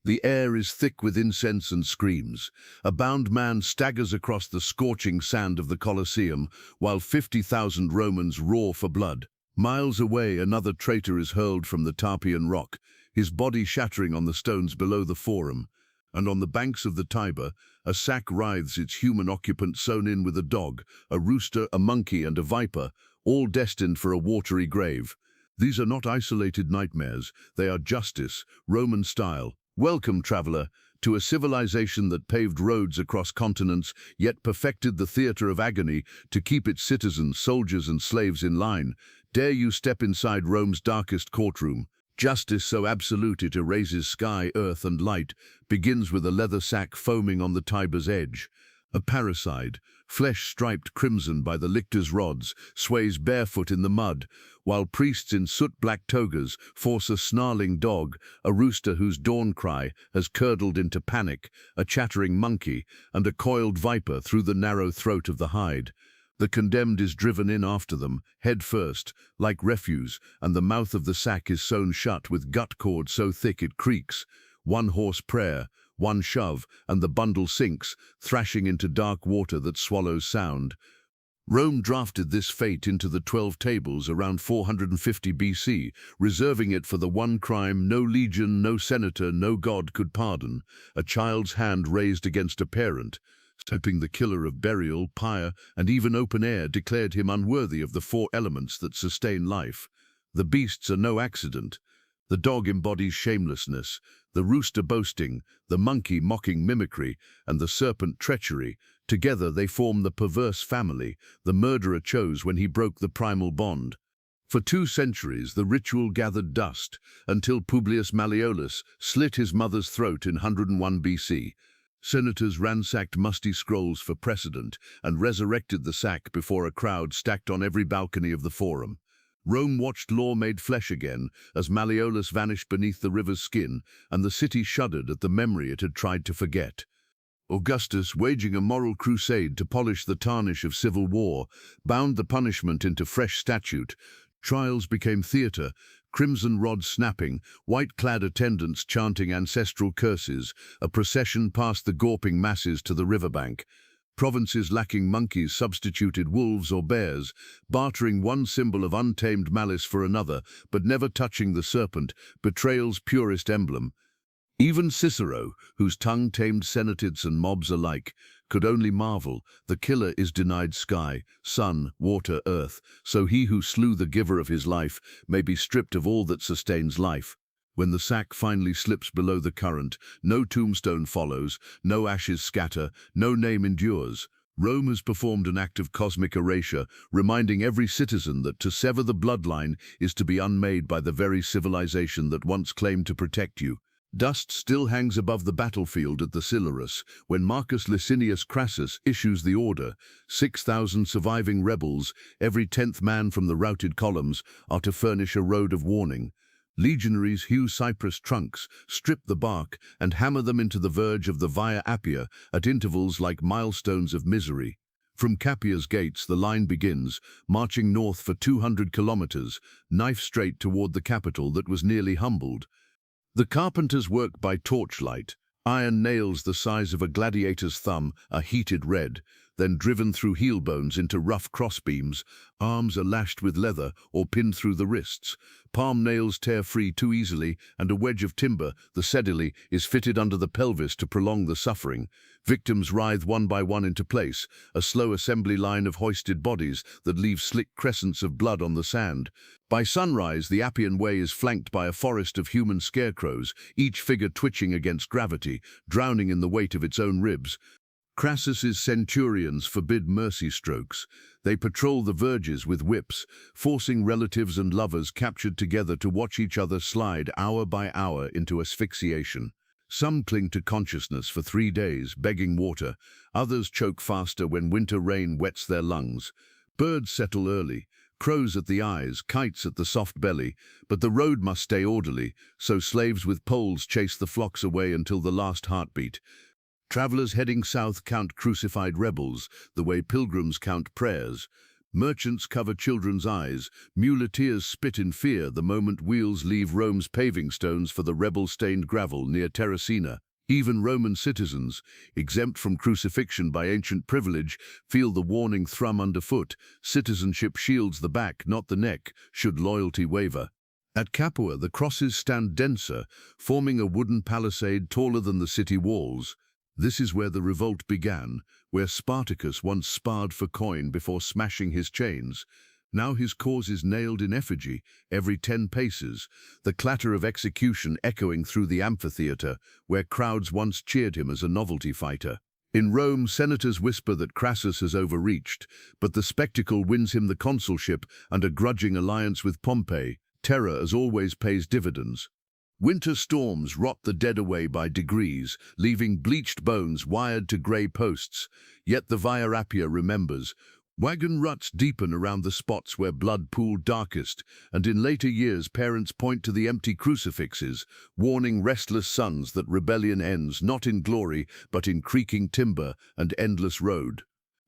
The air is thick with incense and screams. A bound man staggers across the scorching sand of the Colosseum, while 50,000 Romans roar for blood. Miles away, another traitor is hurled from the Tarpeian Rock, his body shattering on the stones below the Forum. And on the banks of the Tiber, a sack writhes its human occupant sewn in with a dog, a rooster, a monkey, and a viper, all destined for a watery grave. These are not isolated nightmares, they are justice, Roman style. Welcome, traveler, to a civilization that paved roads across continents, yet perfected the theater of agony to keep its citizens, soldiers, and slaves in line. Dare you step inside Rome's darkest courtroom? Justice so absolute it erases sky, earth, and light, begins with a leather sack foaming on the Tiber's edge. A parricide, flesh striped crimson by the lictor's rods, sways barefoot in the mud, while priests in soot-black togas force a snarling dog, a rooster whose dawn cry has curdled into panic, a chattering monkey, and a coiled viper through the narrow throat of the hide. The condemned is driven in after them, head first, like refuse, and the mouth of the sack is sewn shut with gut cord so thick it creaks. One hoarse prayer, one shove, and the bundle sinks, thrashing into dark water that swallows sound. Rome drafted this fate into the 12 tables around 450 BC, reserving it for the one crime no legion, no senator, no god could pardon, a child's hand raised against a parent. Stopping the killer of burial, pyre, and even open air declared him unworthy of the 4 elements that sustain life. The beasts are no accident. The dog embodies shamelessness, the rooster boasting, the monkey mocking mimicry, and the serpent treachery. Together they form the perverse family the murderer chose when he broke the primal bond. For 2 centuries the ritual gathered dust, until Publius Malleolus slit his mother's throat in 101 BC. Senators ransacked musty scrolls for precedent and resurrected the sack before a crowd stacked on every balcony of the Forum. Rome watched law made flesh again as Malleolus vanished beneath the river's skin, and the city shuddered at the memory it had tried to forget. Augustus, waging a moral crusade to polish the tarnish of civil war, bound the punishment into fresh statute. Trials became theatre, crimson rods snapping, white-clad attendants chanting ancestral curses, a procession passed the gawping masses to the riverbank. Provinces lacking monkeys substituted wolves or bears, bartering one symbol of untamed malice for another, but never touching the serpent, betrayal's purest emblem. Even Cicero, whose tongue tamed senatids and mobs alike, could only marvel. The killer is denied sky, sun, water, earth, so he who slew the giver of his life may be stripped of all that sustains life. When the sack finally slips below the current, no tombstone follows, no ashes scatter, no name endures. Rome has performed an act of cosmic erasure, reminding every citizen that to sever the bloodline is to be unmade by the very civilization that once claimed to protect you. Dust still hangs above the battlefield at the Sceleratus when Marcus Licinius Crassus issues the order. 6,000 surviving rebels, every 10th man from the routed columns, are to furnish a road of warning. Legionaries hew cypress trunks, strip the bark, and hammer them into the verge of the Via Appia at intervals like milestones of misery. From Capua's gates the line begins, marching north for 200 kilometers, knife straight toward the capital that was nearly humbled. The carpenters work by torchlight, iron nails the size of a gladiator's thumb are heated red, then driven through heel bones into rough crossbeams. Arms are lashed with leather or pinned through the wrists. Palm nails tear free too easily, and a wedge of timber, the sedile, is fitted under the pelvis to prolong the suffering. Victims writhe one by one into place, a slow assembly line of hoisted bodies that leave slick crescents of blood on the sand. By sunrise, the Appian Way is flanked by a forest of human scarecrows, each figure twitching against gravity, drowning in the weight of its own ribs. Crassus's centurions forbid mercy strokes. They patrol the verges with whips, forcing relatives and lovers captured together to watch each other slide hour by hour into asphyxiation. Some cling to consciousness for 3 days, begging water. Others choke faster when winter rain wets their lungs. Birds settle early, crows at the eyes, kites at the soft belly, but the road must stay orderly, so slaves with poles chase the flocks away until the last heartbeat. Travelers heading south count crucified rebels, the way pilgrims count prayers. Merchants cover children's eyes, muleteers spit in fear the moment wheels leave Rome's paving stones for the rebel-stained gravel near Terracina. Even Roman citizens, exempt from crucifixion by ancient privilege, feel the warning thrum underfoot. Citizenship shields the back, not the neck, should loyalty waver. At Capua, the crosses stand denser, forming a wooden palisade taller than the city walls. This is where the revolt began, where Spartacus once sparred for coin before smashing his chains. Now his cause is nailed in effigy every 10 paces, the clatter of execution echoing through the amphitheatre, where crowds once cheered him as a novelty fighter. In Rome, senators whisper that Crassus has overreached, but the spectacle wins him the consulship and a grudging alliance with Pompey. Terror, as always, pays dividends. Winter storms rot the dead away by degrees, leaving bleached bones wired to grey posts. Yet the Via Appia remembers. Wagon ruts deepen around the spots where blood pooled darkest, and in later years parents point to the empty crucifixes, warning restless sons that rebellion ends not in glory but in creaking timber and endless road.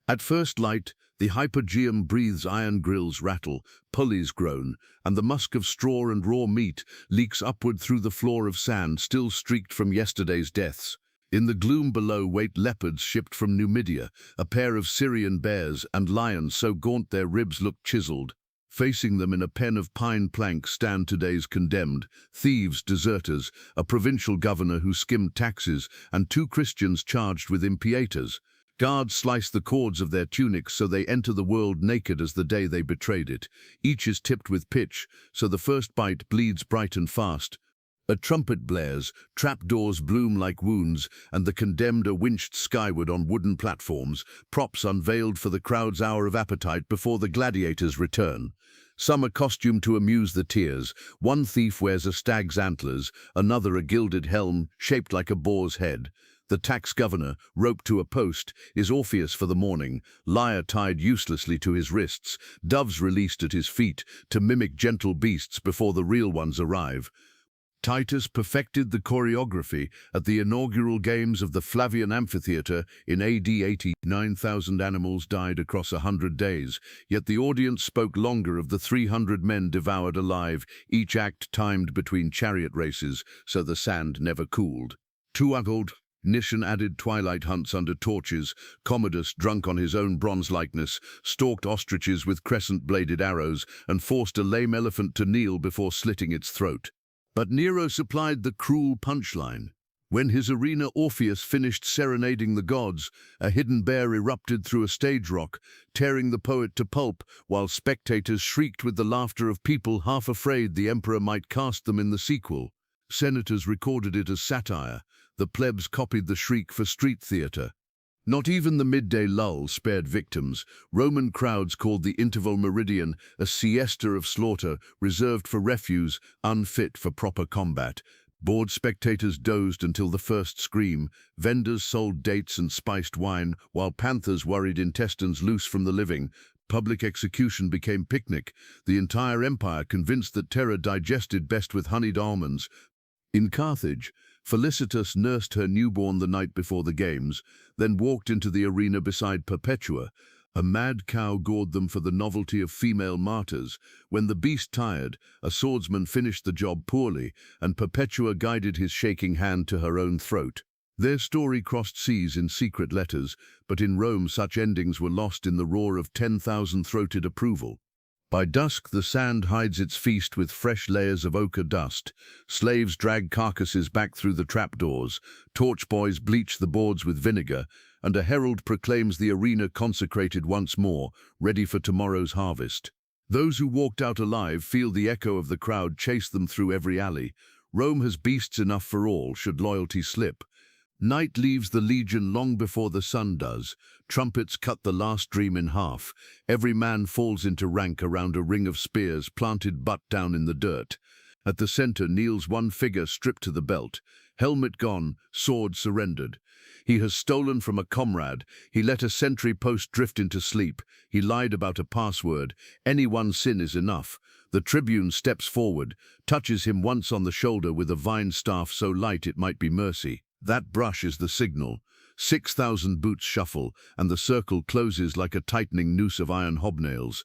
At first light, the hypogeum breathes, iron grills rattle, pulleys groan, and the musk of straw and raw meat leaks upward through the floor of sand still streaked from yesterday's deaths. In the gloom below wait leopards shipped from Numidia, a pair of Syrian bears and lions so gaunt their ribs look chiseled. Facing them in a pen of pine planks stand today's condemned, thieves, deserters, a provincial governor who skimmed taxes, and 2 Christians charged with impietas. Guards slice the cords of their tunics so they enter the world naked as the day they betrayed it. Each is tipped with pitch, so the first bite bleeds bright and fast. A trumpet blares, trapdoors bloom like wounds, and the condemned are winched skyward on wooden platforms, props unveiled for the crowd's hour of appetite before the gladiators return. Some are costumed to amuse the tears. One thief wears a stag's antlers, another a gilded helm shaped like a boar's head. The tax governor, roped to a post, is Orpheus for the morning, lyre tied uselessly to his wrists, doves released at his feet to mimic gentle beasts before the real ones arrive. Titus perfected the choreography at the inaugural games of the Flavian Amphitheatre in AD 80. 9,000 animals died across 100 days, yet the audience spoke longer of the 300 men devoured alive, each act timed between chariot races, so the sand never cooled. Tuagold, Nician added twilight hunts under torches. Commodus, drunk on his own bronze likeness, stalked ostriches with crescent-bladed arrows and forced a lame elephant to kneel before slitting its throat. But Nero supplied the cruel punchline. When his arena Orpheus finished serenading the gods, a hidden bear erupted through a stage rock, tearing the poet to pulp, while spectators shrieked with the laughter of people half afraid the emperor might cast them in the sequel. Senators recorded it as satire. The plebs copied the shriek for street theatre. Not even the midday lull spared victims. Roman crowds called the interval meridian a siesta of slaughter, reserved for refuse, unfit for proper combat. Bored spectators dozed until the first scream. Vendors sold dates and spiced wine, while panthers worried intestines loose from the living. Public execution became picnic. The entire empire convinced that terror digested best with honeyed almonds. In Carthage, Felicitas nursed her newborn the night before the games, then walked into the arena beside Perpetua. A mad cow gored them for the novelty of female martyrs. When the beast tired, a swordsman finished the job poorly, and Perpetua guided his shaking hand to her own throat. Their story crossed seas in secret letters, but in Rome such endings were lost in the roar of 10,000 throated approval. By dusk, the sand hides its feast with fresh layers of ochre dust. Slaves drag carcasses back through the trapdoors. Torch boys bleach the boards with vinegar, and a herald proclaims the arena consecrated once more, ready for tomorrow's harvest. Those who walked out alive feel the echo of the crowd chase them through every alley. Rome has beasts enough for all, should loyalty slip. Night leaves the legion long before the sun does. Trumpets cut the last dream in half. Every man falls into rank around a ring of spears planted butt down in the dirt. At the center kneels one figure stripped to the belt. Helmet gone, sword surrendered. He has stolen from a comrade. He let a sentry post drift into sleep. He lied about a password. Any one sin is enough. The tribune steps forward, touches him once on the shoulder with a vine staff so light it might be mercy. That brush is the signal. 6,000 boots shuffle, and the circle closes like a tightening noose of iron hobnails.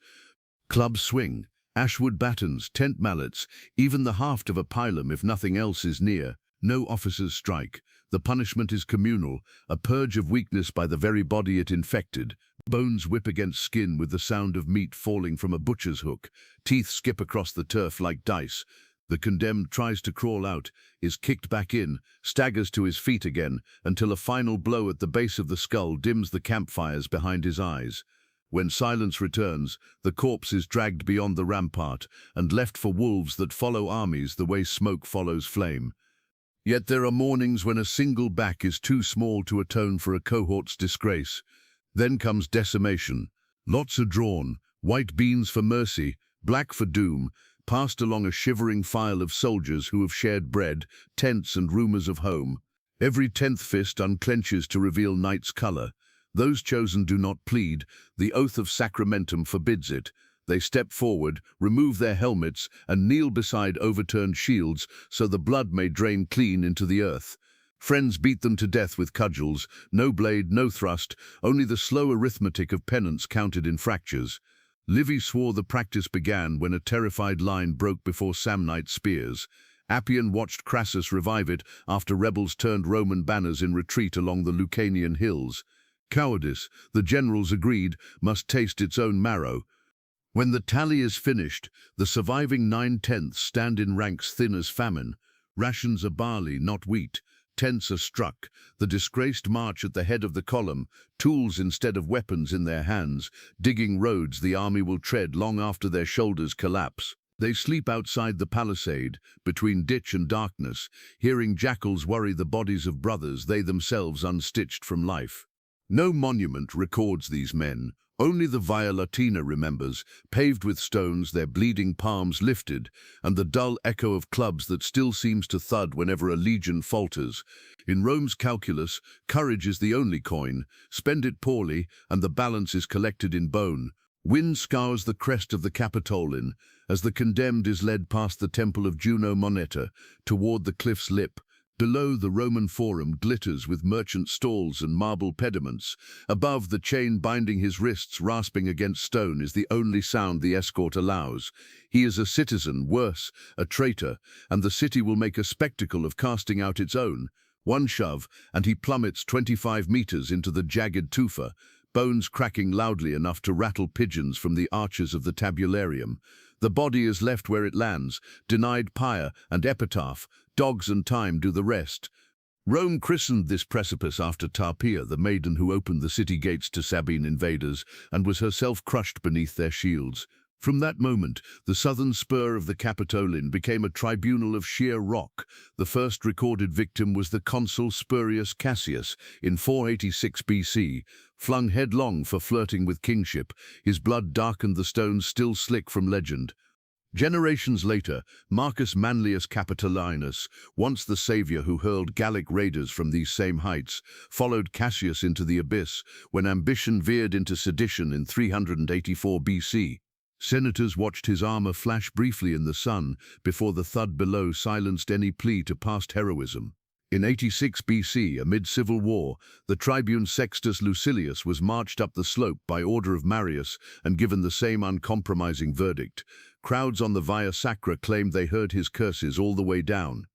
Clubs swing, ashwood battens, tent mallets, even the haft of a pilum if nothing else is near. No officers strike. The punishment is communal, a purge of weakness by the very body it infected. Bones whip against skin with the sound of meat falling from a butcher's hook. Teeth skip across the turf like dice. The condemned tries to crawl out, is kicked back in, staggers to his feet again, until a final blow at the base of the skull dims the campfires behind his eyes. When silence returns, the corpse is dragged beyond the rampart and left for wolves that follow armies the way smoke follows flame. Yet there are mornings when a single back is too small to atone for a cohort's disgrace. Then comes decimation. Lots are drawn, white beans for mercy, black for doom, passed along a shivering file of soldiers who have shared bread, tents and rumors of home. Every 10th fist unclenches to reveal night's color. Those chosen do not plead. The oath of sacramentum forbids it. They step forward, remove their helmets, and kneel beside overturned shields so the blood may drain clean into the earth. Friends beat them to death with cudgels, no blade, no thrust, only the slow arithmetic of penance counted in fractures. Livy swore the practice began when a terrified line broke before Samnite spears. Appian watched Crassus revive it after rebels turned Roman banners in retreat along the Lucanian hills. Cowardice, the generals agreed, must taste its own marrow. When the tally is finished, the surviving 9/10 stand in ranks thin as famine. Rations are barley, not wheat. Tents are struck, the disgraced march at the head of the column, tools instead of weapons in their hands, digging roads the army will tread long after their shoulders collapse. They sleep outside the palisade, between ditch and darkness, hearing jackals worry the bodies of brothers they themselves unstitched from life. No monument records these men. Only the Via Latina remembers, paved with stones, their bleeding palms lifted, and the dull echo of clubs that still seems to thud whenever a legion falters. In Rome's calculus, courage is the only coin. Spend it poorly, and the balance is collected in bone. Wind scours the crest of the Capitoline, as the condemned is led past the temple of Juno Moneta, toward the cliff's lip. Below, the Roman Forum glitters with merchant stalls and marble pediments. Above, the chain binding his wrists rasping against stone is the only sound the escort allows. He is a citizen, worse, a traitor, and the city will make a spectacle of casting out its own. One shove, and he plummets 25 meters into the jagged tufa, bones cracking loudly enough to rattle pigeons from the arches of the tabularium. The body is left where it lands, denied pyre and epitaph. Dogs and time do the rest. Rome christened this precipice after Tarpeia, the maiden who opened the city gates to Sabine invaders and was herself crushed beneath their shields. From that moment, the southern spur of the Capitoline became a tribunal of sheer rock. The first recorded victim was the consul Spurius Cassius in 486 BC. Flung headlong for flirting with kingship, his blood darkened the stones still slick from legend. Generations later, Marcus Manlius Capitolinus, once the savior who hurled Gallic raiders from these same heights, followed Cassius into the abyss when ambition veered into sedition in 384 BC. Senators watched his armor flash briefly in the sun before the thud below silenced any plea to past heroism. In 86 BC, amid civil war, the tribune Sextus Lucilius was marched up the slope by order of Marius and given the same uncompromising verdict. Crowds on the Via Sacra claimed they heard his curses all the way down.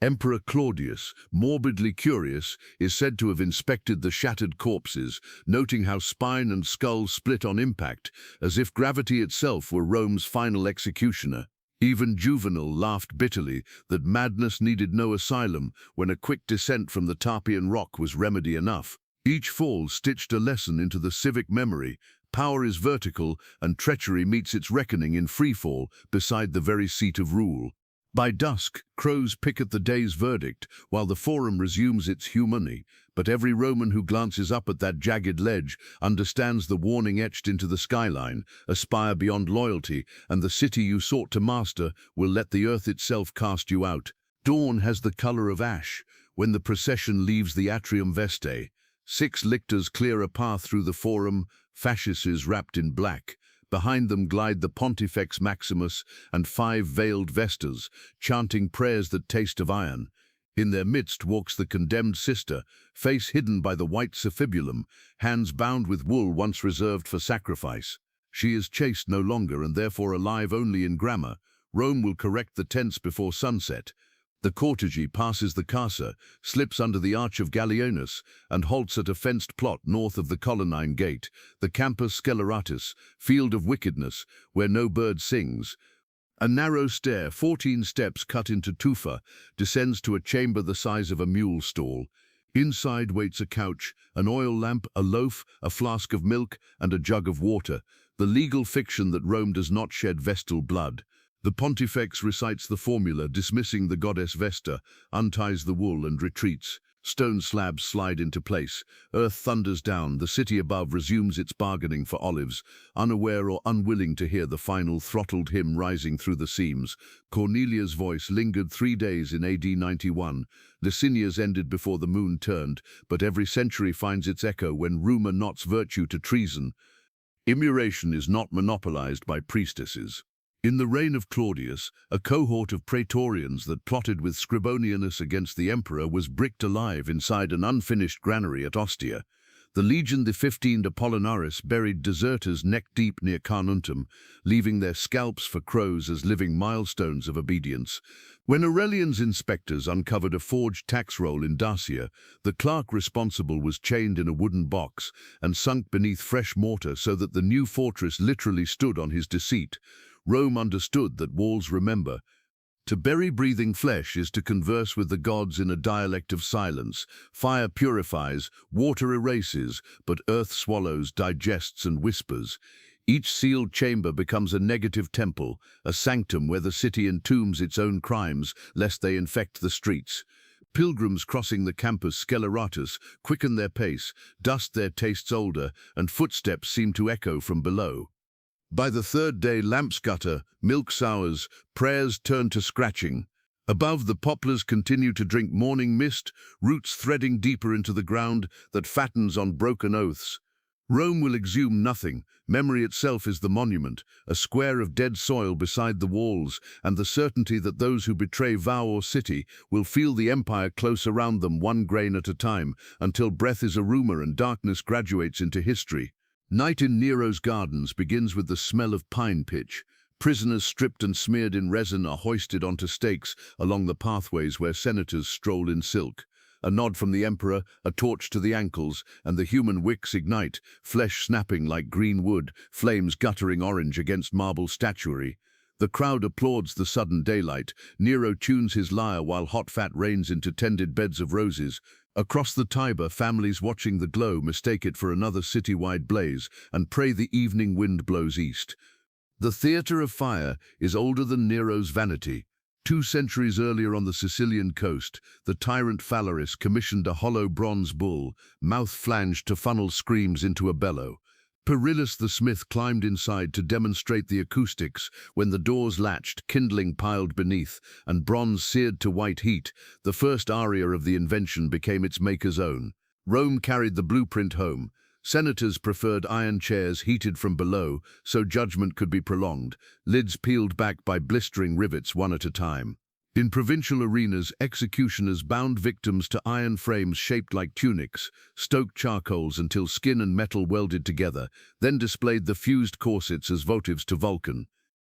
Emperor Claudius, morbidly curious, is said to have inspected the shattered corpses, noting how spine and skull split on impact, as if gravity itself were Rome's final executioner. Even Juvenal laughed bitterly that madness needed no asylum when a quick descent from the Tarpeian Rock was remedy enough. Each fall stitched a lesson into the civic memory. Power is vertical, and treachery meets its reckoning in freefall beside the very seat of rule. By dusk, crows pick at the day's verdict, while the Forum resumes its humany, but every Roman who glances up at that jagged ledge understands the warning etched into the skyline: aspire beyond loyalty, and the city you sought to master will let the earth itself cast you out. Dawn has the color of ash when the procession leaves the Atrium Vestae. 6 lictors clear a path through the Forum, fasces wrapped in black. Behind them glide the Pontifex Maximus and 5 veiled Vestas, chanting prayers that taste of iron. In their midst walks the condemned sister, face hidden by the white suffibulum, hands bound with wool once reserved for sacrifice. She is chaste no longer and therefore alive only in grammar. Rome will correct the tense before sunset. The cortege passes the Casa, slips under the Arch of Gallienus, and halts at a fenced plot north of the Colonnine Gate, the Campus Sceleratus, field of wickedness, where no bird sings. A narrow stair, 14 steps cut into tufa, descends to a chamber the size of a mule stall. Inside waits a couch, an oil lamp, a loaf, a flask of milk, and a jug of water, the legal fiction that Rome does not shed Vestal blood. The Pontifex recites the formula, dismissing the goddess Vesta, unties the wool and retreats. Stone slabs slide into place. Earth thunders down. The city above resumes its bargaining for olives, unaware or unwilling to hear the final throttled hymn rising through the seams. Cornelia's voice lingered 3 days in AD 91. Licinia's ended before the moon turned, but every century finds its echo when rumor knots virtue to treason. Immuration is not monopolized by priestesses. In the reign of Claudius, a cohort of praetorians that plotted with Scribonianus against the emperor was bricked alive inside an unfinished granary at Ostia. The legion XV Apollinaris buried deserters neck-deep near Carnuntum, leaving their scalps for crows as living milestones of obedience. When Aurelian's inspectors uncovered a forged tax roll in Dacia, the clerk responsible was chained in a wooden box and sunk beneath fresh mortar so that the new fortress literally stood on his deceit. Rome understood that walls remember. To bury breathing flesh is to converse with the gods in a dialect of silence. Fire purifies, water erases, but earth swallows, digests, and whispers. Each sealed chamber becomes a negative temple, a sanctum where the city entombs its own crimes, lest they infect the streets. Pilgrims crossing the Campus Sceleratus quicken their pace, dust their tastes older, and footsteps seem to echo from below. By the third day lamps gutter, milk sours, prayers turn to scratching. Above, the poplars continue to drink morning mist, roots threading deeper into the ground that fattens on broken oaths. Rome will exhume nothing. Memory itself is the monument, a square of dead soil beside the walls, and the certainty that those who betray vow or city will feel the empire close around them, one grain at a time, until breath is a rumor and darkness graduates into history. Night in Nero's gardens begins with the smell of pine pitch. Prisoners stripped and smeared in resin are hoisted onto stakes along the pathways where senators stroll in silk. A nod from the emperor, a torch to the ankles, and the human wicks ignite, flesh snapping like green wood, flames guttering orange against marble statuary. The crowd applauds the sudden daylight. Nero tunes his lyre while hot fat rains into tended beds of roses. Across the Tiber, families watching the glow mistake it for another city-wide blaze and pray the evening wind blows east. The theatre of fire is older than Nero's vanity. 2 centuries earlier on the Sicilian coast, the tyrant Phalaris commissioned a hollow bronze bull, mouth flanged to funnel screams into a bellow. Perillus the smith climbed inside to demonstrate the acoustics. When the doors latched, kindling piled beneath, and bronze seared to white heat, the first aria of the invention became its maker's own. Rome carried the blueprint home. Senators preferred iron chairs heated from below so judgment could be prolonged, lids peeled back by blistering rivets one at a time. In provincial arenas, executioners bound victims to iron frames shaped like tunics, stoked charcoals until skin and metal welded together, then displayed the fused corsets as votives to Vulcan.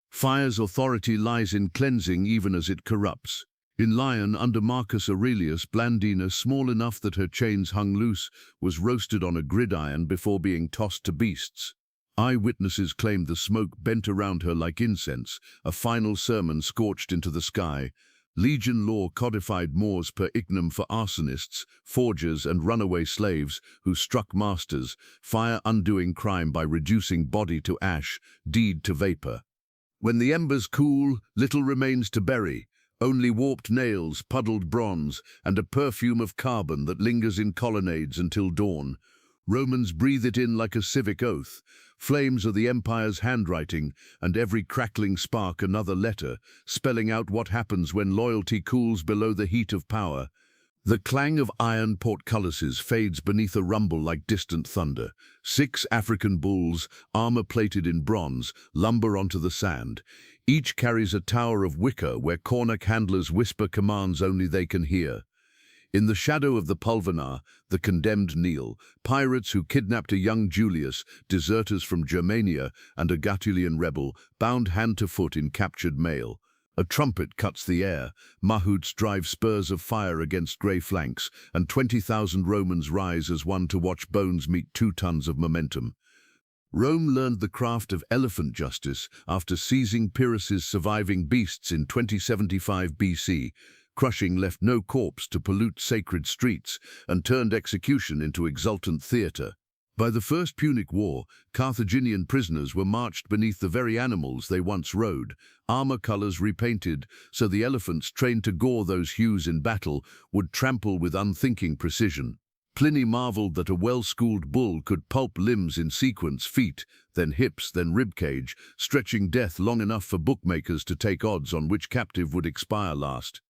Fire's authority lies in cleansing even as it corrupts. In Lyon, under Marcus Aurelius, Blandina, small enough that her chains hung loose, was roasted on a gridiron before being tossed to beasts. Eyewitnesses claimed the smoke bent around her like incense, a final sermon scorched into the sky. Legion law codified mors per ignum for arsonists, forgers, and runaway slaves who struck masters, fire undoing crime by reducing body to ash, deed to vapor. When the embers cool, little remains to bury, only warped nails, puddled bronze, and a perfume of carbon that lingers in colonnades until dawn. Romans breathe it in like a civic oath. Flames are the empire's handwriting, and every crackling spark another letter, spelling out what happens when loyalty cools below the heat of power. The clang of iron portcullises fades beneath a rumble like distant thunder. 6 African bulls, armor-plated in bronze, lumber onto the sand. Each carries a tower of wicker where cornac handlers whisper commands only they can hear. In the shadow of the Pulvinar, the condemned kneel, pirates who kidnapped a young Julius, deserters from Germania, and a Gatulian rebel, bound hand to foot in captured mail. A trumpet cuts the air, mahouts drive spurs of fire against grey flanks, and 20,000 Romans rise as one to watch bones meet 2 tons of momentum. Rome learned the craft of elephant justice after seizing Pyrrhus's surviving beasts in 2075 BC. Crushing left no corpse to pollute sacred streets and turned execution into exultant theatre. By the First Punic War, Carthaginian prisoners were marched beneath the very animals they once rode, armor colors repainted so the elephants trained to gore those hues in battle would trample with unthinking precision. Pliny marveled that a well-schooled bull could pulp limbs in sequence, feet, then hips, then ribcage, stretching death long enough for bookmakers to take odds on which captive would expire last.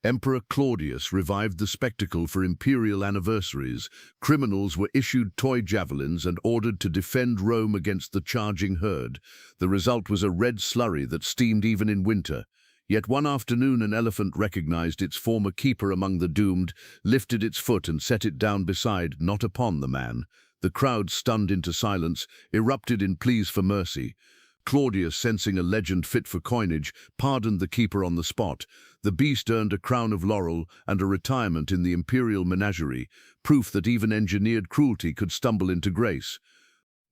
Emperor Claudius revived the spectacle for imperial anniversaries. Criminals were issued toy javelins and ordered to defend Rome against the charging herd. The result was a red slurry that steamed even in winter. Yet one afternoon an elephant recognized its former keeper among the doomed, lifted its foot and set it down beside, not upon, the man. The crowd, stunned into silence, erupted in pleas for mercy. Claudius, sensing a legend fit for coinage, pardoned the keeper on the spot. The beast earned a crown of laurel and a retirement in the imperial menagerie, proof that even engineered cruelty could stumble into grace.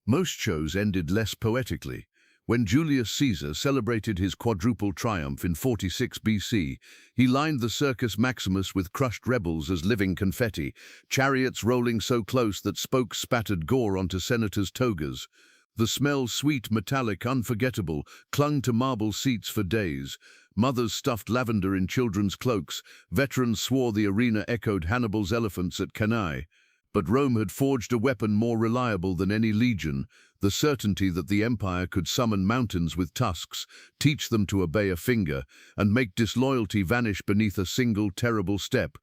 Most shows ended less poetically. When Julius Caesar celebrated his quadruple triumph in 46 BC, he lined the Circus Maximus with crushed rebels as living confetti, chariots rolling so close that spokes spattered gore onto senators' togas. The smell, sweet, metallic, unforgettable, clung to marble seats for days. Mothers stuffed lavender in children's cloaks. Veterans swore the arena echoed Hannibal's elephants at Cannae. But Rome had forged a weapon more reliable than any legion, the certainty that the empire could summon mountains with tusks, teach them to obey a finger, and make disloyalty vanish beneath a single terrible step.